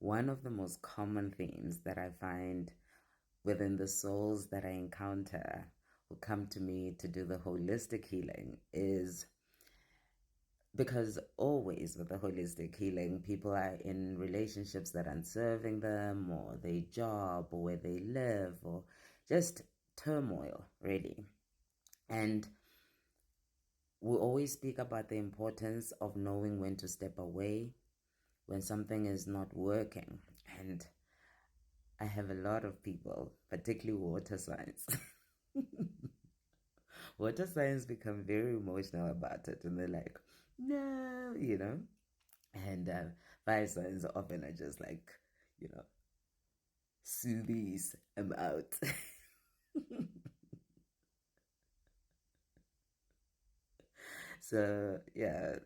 one of the most common themes that I find within the souls that I encounter who come to me to do the holistic healing is because always with the holistic healing, people are in relationships that aren't serving them, or their job, or where they live, or just turmoil, really. And we always speak about the importance of knowing when to step away when something is not working. And I have a lot of people, particularly water signs. Water signs become very emotional about it, and they're like, no, And fire signs often are just like, you know, soothies, I'm out. So, yeah,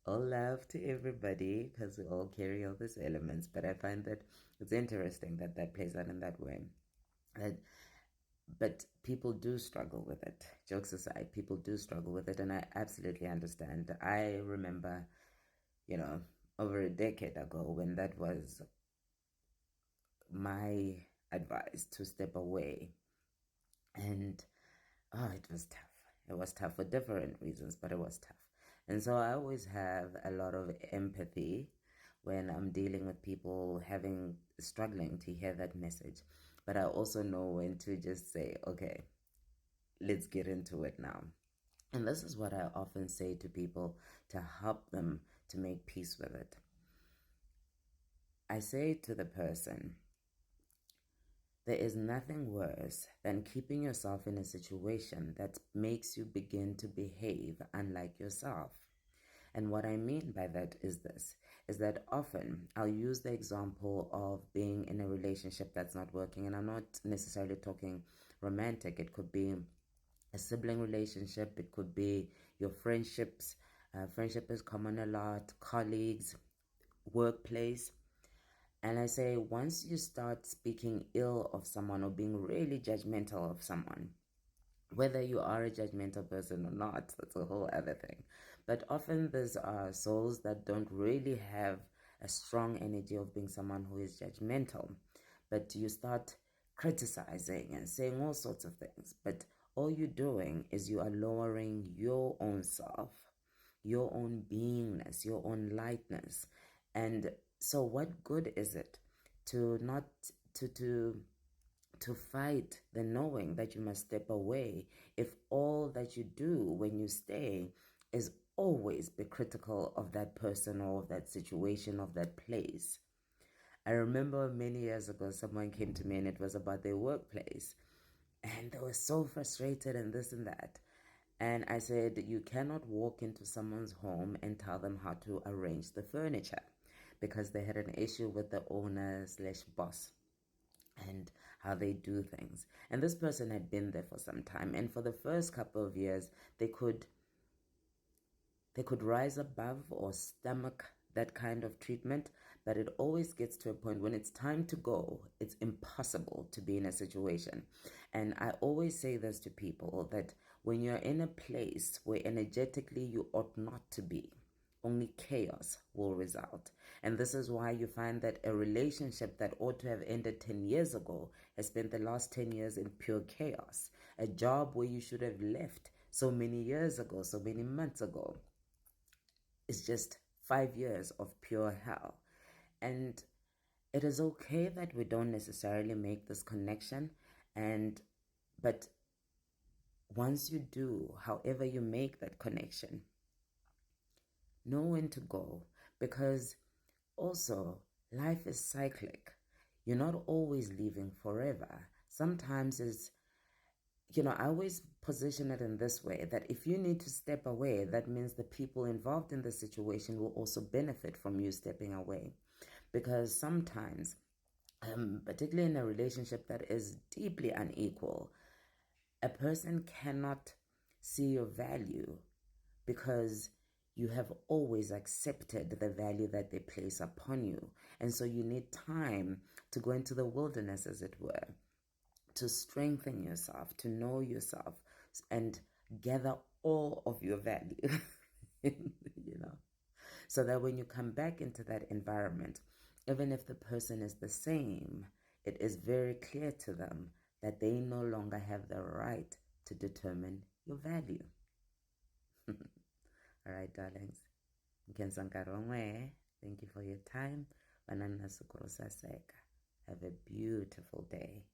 all love to everybody because we all carry all these elements. But I find that it's interesting that that plays out in that way. That, but people do struggle with it. Jokes aside, people do struggle with it, and I absolutely understand. I remember, you know, over a decade ago when that was my advice to step away. And oh, it was tough. It was tough for different reasons, but it was tough. And so I always have a lot of empathy when I'm dealing with people struggling to hear that message. But I also know when to just say, okay, let's get into it now. And this is what I often say to people to help them to make peace with it. I say to the person, there is nothing worse than keeping yourself in a situation that makes you begin to behave unlike yourself. And what I mean by that is this, is that often I'll use the example of being in a relationship that's not working. And I'm not necessarily talking romantic. It could be a sibling relationship. It could be your friendships. Friendship is common a lot, colleagues, workplace. And I say, once you start speaking ill of someone or being really judgmental of someone, whether you are a judgmental person or not, that's a whole other thing. But often there's souls that don't really have a strong energy of being someone who is judgmental. But you start criticizing and saying all sorts of things. But all you're doing is you are lowering your own self, your own beingness, your own lightness. And so what good is it to not to fight the knowing that you must step away if all that you do when you stay is always be critical of that person or of that situation, of that place? I remember many years ago, someone came to me and it was about their workplace. And they were so frustrated and this and that. And I said, you cannot walk into someone's home and tell them how to arrange the furniture because they had an issue with the owner slash boss and how they do things. And this person had been there for some time. And for the first couple of years, they could rise above or stomach that kind of treatment, but it always gets to a point when it's time to go, it's impossible to be in a situation. And I always say this to people that when you're in a place where energetically you ought not to be, only chaos will result. And this is why you find that a relationship that ought to have ended 10 years ago has spent the last 10 years in pure chaos. A job where you should have left so many years ago, so many months ago, is just 5 years of pure hell. And it is okay that we don't necessarily make this connection, but once you do, however you make that connection, know when to go, because also life is cyclic. You're not always leaving forever. Sometimes I always position it in this way, that if you need to step away, that means the people involved in the situation will also benefit from you stepping away. Because sometimes, particularly in a relationship that is deeply unequal, a person cannot see your value because you have always accepted the value that they place upon you. And so you need time to go into the wilderness, as it were, to strengthen yourself, to know yourself, and gather all of your value, you know, so that when you come back into that environment, Even if the person is the same, it is very clear to them that they no longer have the right to determine your value. All right, darlings. Thank you for your time. Have a beautiful day.